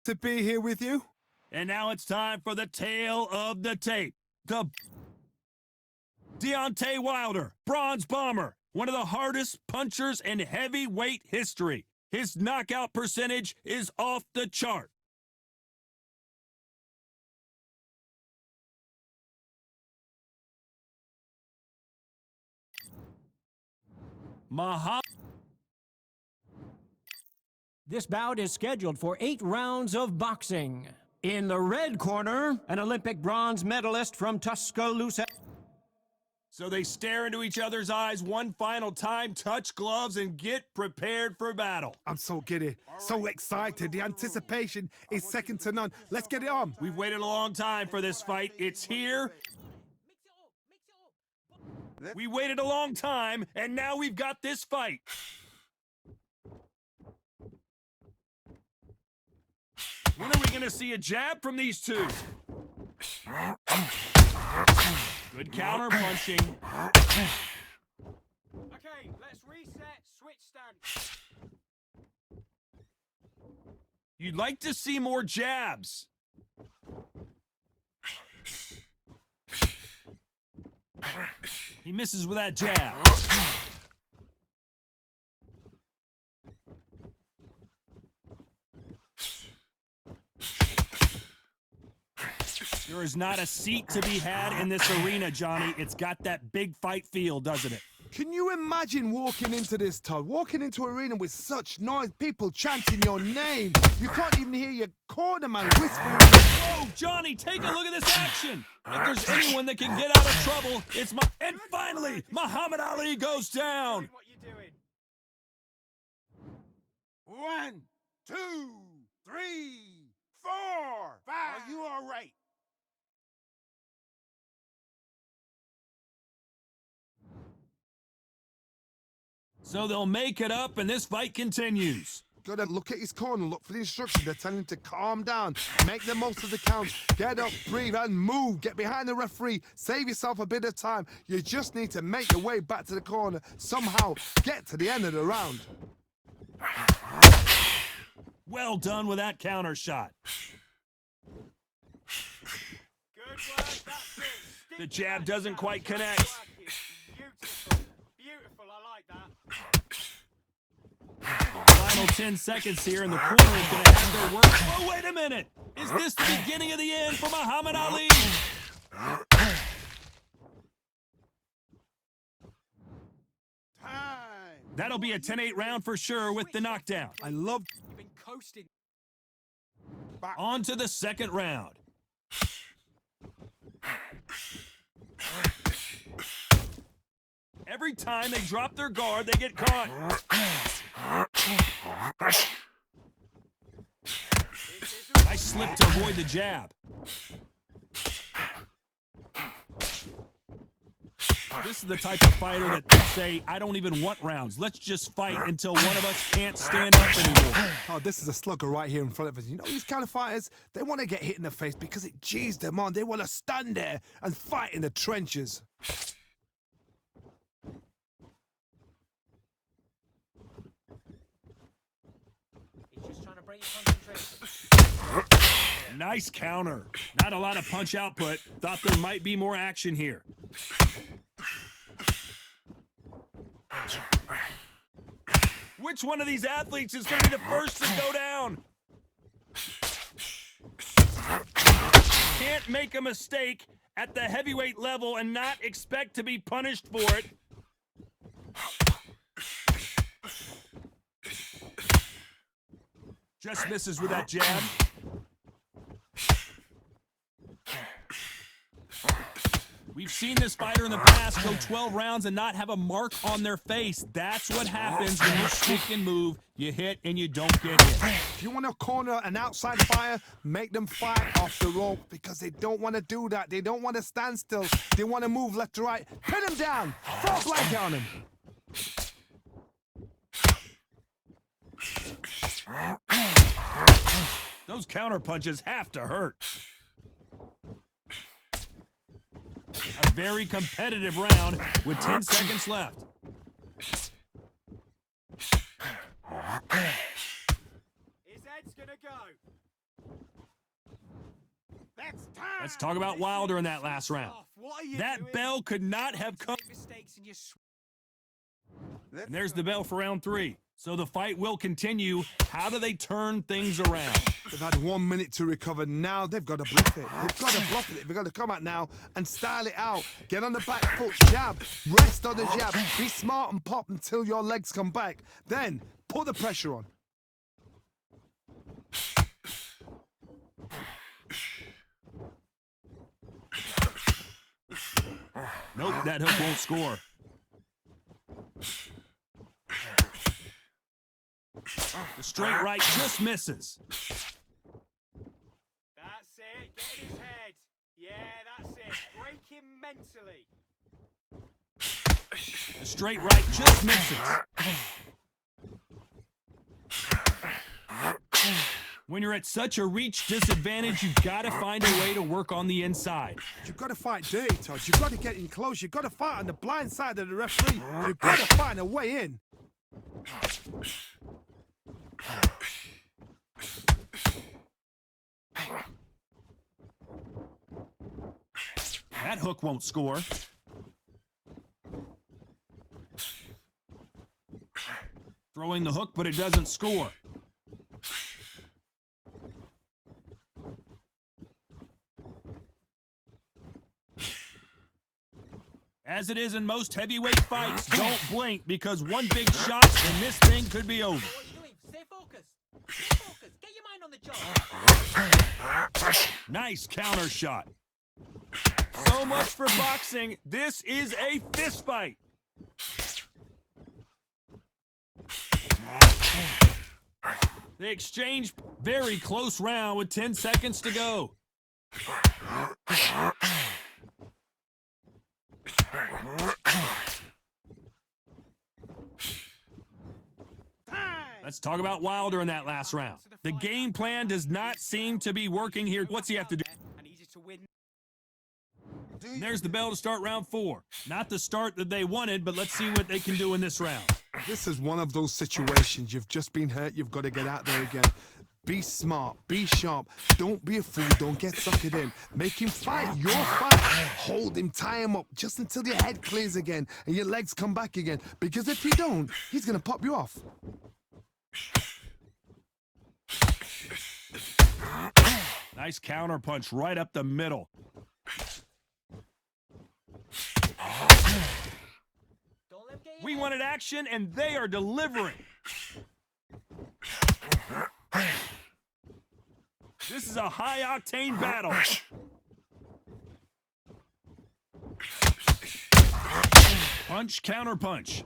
to be here with you. And now it's time for the tale of the tape. The Deontay Wilder, Bronze Bomber, one of the hardest punchers in heavyweight history. His knockout percentage is off the chart. This bout is scheduled for 8 rounds of boxing. In the red corner, an Olympic bronze medalist from Tuscaloosa. So they stare into each other's eyes one final time, touch gloves, and get prepared for battle. I'm so giddy, so excited. The anticipation is second to none. Let's get it on. We've waited a long time for this fight. It's here. We waited a long time, and now we've got this fight. When are we going to see a jab from these two? Good counter punching. Okay, let's reset, switch stance. You'd like to see more jabs. He misses with that jab. There is not a seat to be had in this arena, Johnny. It's got that big fight feel, doesn't it? Can you imagine walking into this, Todd? Walking into an arena with such noise, people chanting your name. You can't even hear your cornerman whispering. Oh, Johnny, take a look at this action. If there's anyone that can get out of trouble, it's And finally, Muhammad Ali goes down. What you doing? 1, 2, 3, 4, 5. Are you all right? So they'll make it up, and this fight continues. Gotta look at his corner, look for the instructions. They're telling him to calm down, make the most of the count, get up, breathe, and move. Get behind the referee, save yourself a bit of time. You just need to make your way back to the corner, somehow get to the end of the round. Well done with that counter shot. Good work, that's it. The jab doesn't quite connect. Beautiful, beautiful, I like that. Final 10 seconds here, and the corner is going to have their work. Oh, wait a minute! Is this the beginning of the end for Muhammad Ali? Time. That'll be a 10-8 round for sure with the knockdown. I love. You've been coasting. On to the second round. Every time they drop their guard, they get caught. I slipped to avoid the jab. This is the type of fighter that they say, I don't even want rounds. Let's just fight until one of us can't stand up anymore. Oh, this is a slugger right here in front of us. You know, these kind of fighters, they want to get hit in the face because it G's them on. They want to stand there and fight in the trenches. He's just trying to break your concentration. Nice counter. Not a lot of punch output. Thought there might be more action here. Which one of these athletes is going to be the first to go down? Can't make a mistake at the heavyweight level and not expect to be punished for it. Just misses with that jab. We've seen this fighter in the past go 12 rounds and not have a mark on their face. That's what happens when you stick and move. You hit and you don't get hit. If you want to corner an outside fighter, make them fight off the rope because they don't want to do that. They don't want to stand still. They want to move left to right. Pin them down. Throw a blanket on them. Those counter punches have to hurt. A very competitive round with 10 seconds left. His head's gonna go. That's time. Let's talk about Wilder in that last round. What are you That doing? bell could not have come. Mistakes in your And there's the bell for round 3. So the fight will continue. How do they turn things around? They've had 1 minute to recover. Now they've got to bluff it. They've got to bluff it. They've got to come out now and style it out. Get on the back foot, jab, rest on the jab. Be smart and pop until your legs come back. Then put the pressure on. Nope, that hook won't score. The straight right just misses. That's it. Get in his head. Yeah, that's it. Break him mentally. The straight right just misses. When you're at such a reach disadvantage, you've got to find a way to work on the inside. You've got to fight dirty, Todd. You've got to get in close. You've got to fight on the blind side of the referee. You've got to find a way in. That hook won't score. Throwing the hook, but it doesn't score. As it is in most heavyweight fights, don't blink because one big shot and this thing could be over. What are you doing? Stay focused. Stay focused. Get your mind on the job. Nice counter shot. So much for boxing. This is a fist fight. They exchange very close round with 10 seconds to go. Let's talk about Wilder in that last round. The game plan does not seem to be working here. What's he have to do? I need you to win. And there's the bell to start round 4. Not the start that they wanted, but let's see what they can do in this round. This is one of those situations. You've just been hurt. You've got to get out there again. Be smart. Be sharp. Don't be a fool. Don't get suckered in. Make him fight your fight. Hold him. Tie him up just until your head clears again and your legs come back again. Because if you don't, he's going to pop you off. Nice counter punch right up the middle. Don't let him get your We head. wanted action, and they are delivering. This is a high-octane battle. Punch, counter punch.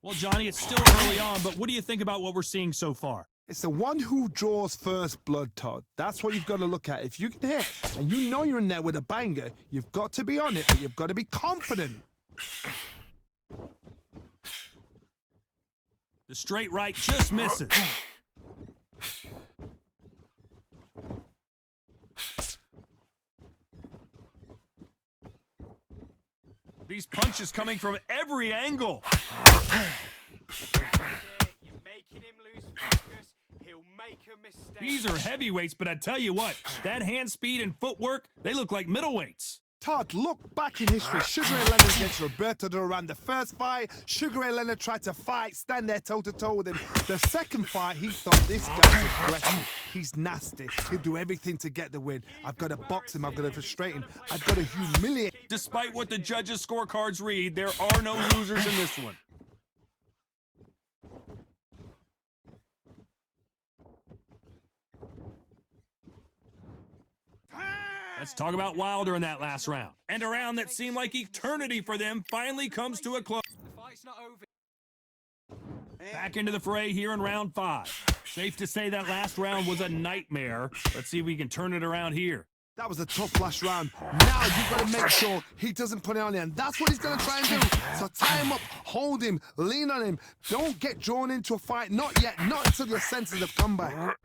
Well, Johnny, it's still early on, but what do you think about what we're seeing so far? It's the one who draws first blood, Todd. That's what you've got to look at. If you can hit and you know you're in there with a banger, you've got to be on it, but you've got to be confident. The straight right just misses. These punches coming from every angle. You're making him lose focus. He'll make a mistake. These are heavyweights, but I tell you what, that hand speed and footwork, they look like middleweights. Todd, look back in history. Sugar Ray Leonard against Roberto Duran. The first fight, Sugar Ray Leonard tried to fight, stand there toe-to-toe with him. The second fight, he thought, this guy's aggressive. He's nasty. He'll do everything to get the win. I've got to box him. I've got to frustrate him. I've got to humiliate him. Despite what the judges' scorecards read, there are no losers in this one. Let's talk about Wilder in that last round. And a round that seemed like eternity for them finally comes to a close. The fight's not over. Back into the fray here in round 5. Safe to say that last round was a nightmare. Let's see if we can turn it around here. That was a tough last round. Now you've got to make sure he doesn't put it on you. And that's what he's going to try and do. So tie him up, hold him, lean on him. Don't get drawn into a fight. Not yet. Not until your senses have come back.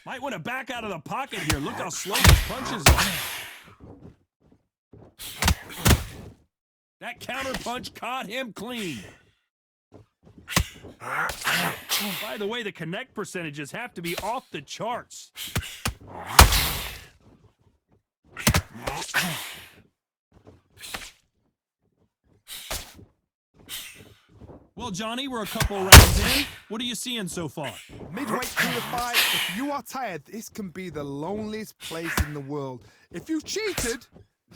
My Might want to back out of the pocket here. Look how slow his punches are. That counter punch caught him clean. By the way, the connect percentages have to be off the charts. Well, Johnny, we're a couple rounds in. What are you seeing so far? Midway through the fight, if you are tired, this can be the loneliest place in the world. If you cheated,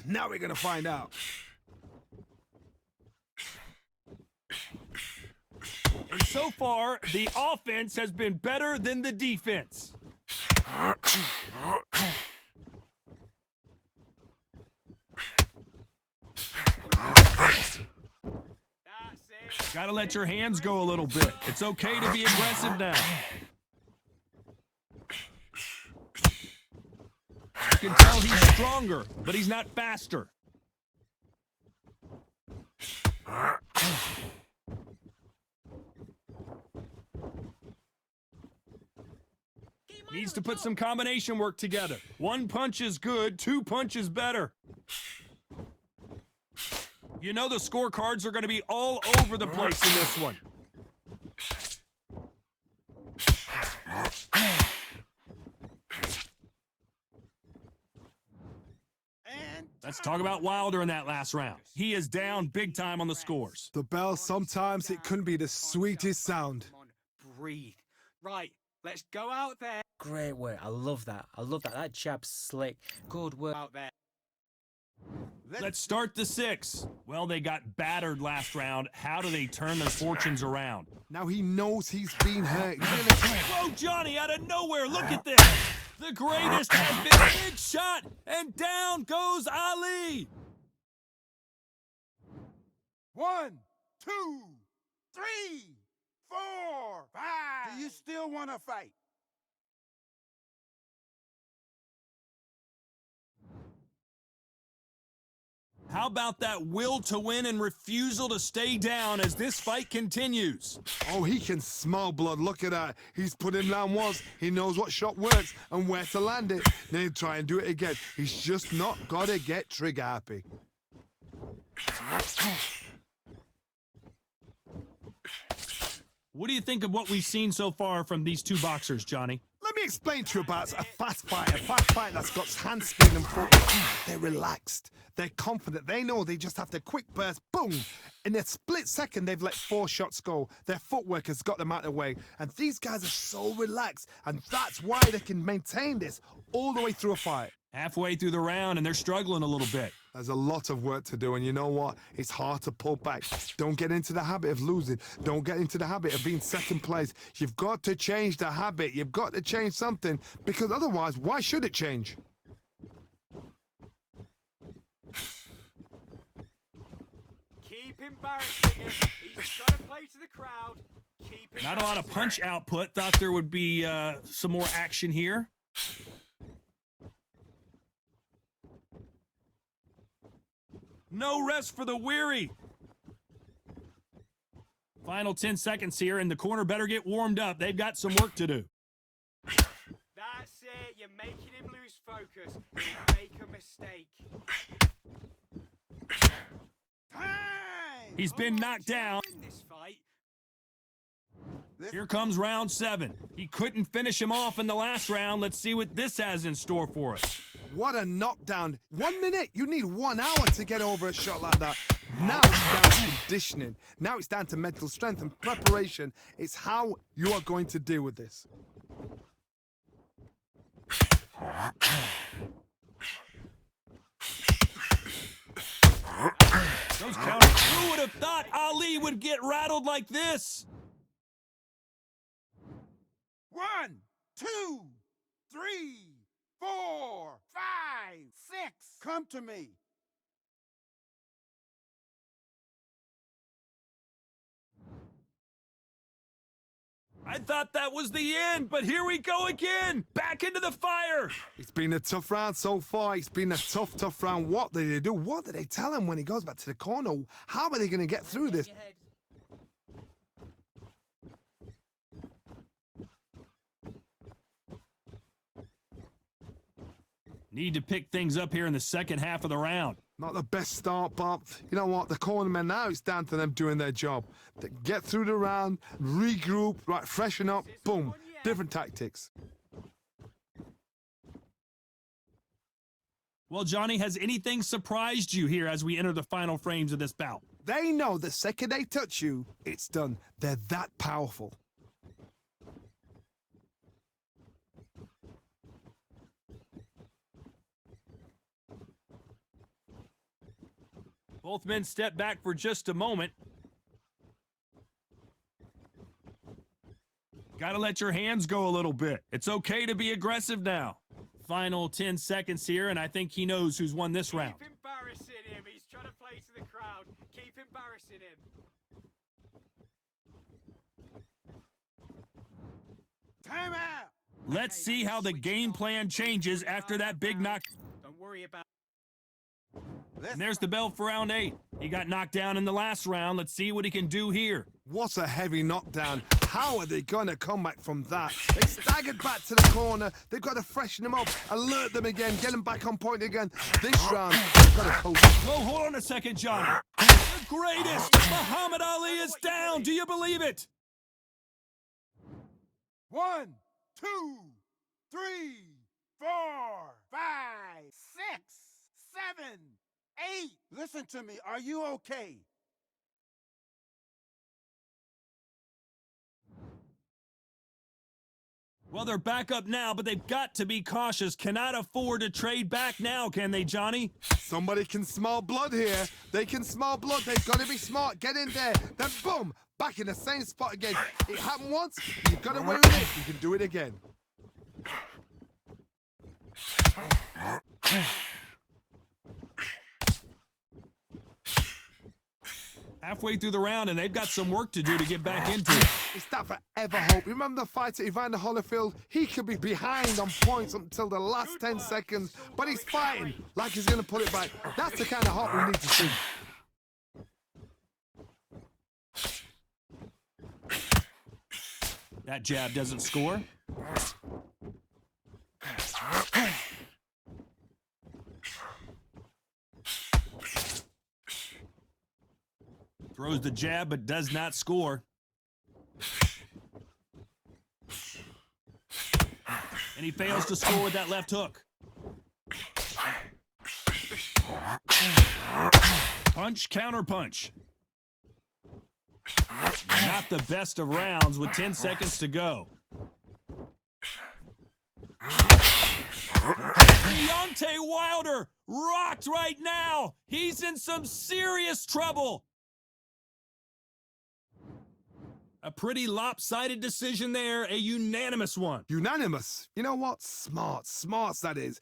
now we're gonna find out. And so far, the offense has been better than the defense. Gotta let your hands go a little bit. It's okay to be aggressive now. You can tell he's stronger, but he's not faster. Needs to put some combination work together. One punch is good, two punches better. You know the scorecards are going to be all over the place in this one. Let's talk about Wilder in that last round. He is down big time on the scores. The bell, sometimes it can be the sweetest sound. Come on, breathe. Right, let's go out there. Great work. I love that. I love that. That jab's slick. Good work out there. Let's start the 6. Well, they got battered last round. How do they turn their fortunes around? Now he knows he's been hurt. Whoa, Johnny, out of nowhere. Look at this. The greatest has been big shot, and down goes Ali. 1, 2, 3, 4, 5. Do you still want to fight? How about that will to win and refusal to stay down as this fight continues? Oh, he can smell blood. Look at that. He's put in down once. He knows what shot works and where to land it. Then he'll try and do it again. He's just not got to get trigger happy. What do you think of what we've seen so far from these two boxers, Johnny? Let me explain to you about a fast fight that's got hand speed and foot. They're relaxed. They're confident. They know they just have to quick burst, boom. In a split second, they've let 4 shots go. Their footwork has got them out of the way. And these guys are so relaxed. And that's why they can maintain this all the way through a fight. Halfway through the round, and they're struggling a little bit. There's a lot of work to do, and you know what? It's hard to pull back. Don't get into the habit of losing. Don't get into the habit of being second place. You've got to change the habit. You've got to change something, because otherwise, why should it change? Keep embarrassing him. He's got to play to the crowd. Keep Not a lot of punch output. Thought there would be some more action here. No rest for the weary. Final 10 seconds here, and the corner better get warmed up. They've got some work to do. That's it. You're making him lose focus. He'll make a mistake. Time! He's been knocked down. In this fight. Here comes round 7. He couldn't finish him off in the last round. Let's see what this has in store for us. What a knockdown. 1 minute. You need 1 hour to get over a shot like that. Now it's down to conditioning. Now it's down to mental strength and preparation. It's how you are going to deal with this. Those counters. Who would have thought Ali would get rattled like this? 1, 2, 3, 4, 5, 6. Come to me. I thought that was the end, but here we go again. Back into the fire. It's been a tough round so far. It's been a tough round. What did they do? What did they tell him when he goes back to the corner? How are they going to get through this? Need to pick things up here in the second half of the round. Not the best start, but you know what? The cornermen now, it's down to them doing their job. They get through the round, regroup, right, freshen up, boom. Different tactics. Well, Johnny, has anything surprised you here as we enter the final frames of this bout? They know the second they touch you, it's done. They're that powerful. Both men step back for just a moment. Gotta let your hands go a little bit. It's okay to be aggressive now. Final 10 seconds here, and I think he knows who's won this round. Keep embarrassing him. He's trying to play to the crowd. Keep embarrassing him. Time out. Let's see how the game plan changes after that big knock. Don't worry about. And there's the bell for round 8. He got knocked down in the last round. Let's see what he can do here. What a heavy knockdown. How are they going to come back from that? They staggered back to the corner. They've got to freshen them up, alert them again, get them back on point again. This round, they've got to post. Whoa, hold on a second, Johnny. The greatest! Muhammad Ali is down! Do you believe it? 1, 2, 3, 4, 5, 6, 7, 8. Listen to me. Are you okay? Well, they're back up now, but they've got to be cautious. Cannot afford to trade back now, can they, Johnny? Somebody can smell blood here. They can smell blood. They've got to be smart. Get in there. Then boom, back in the same spot again. It happened once. You've got away with it. You can do it again. Halfway through the round, and they've got some work to do to get back into it. It's that forever hope. Remember the fight at Evander Holyfield? He could be behind on points until the last 10 seconds, but he's fighting like he's going to pull it back. That's the kind of hope we need to see. That jab doesn't score. Throws the jab, but does not score. And he fails to score with that left hook. Punch, counter punch. Not the best of rounds with 10 seconds to go. Deontay Wilder rocked right now. He's in some serious trouble. A pretty lopsided decision there, a unanimous one. Unanimous. You know what? Smart. Smarts, that is.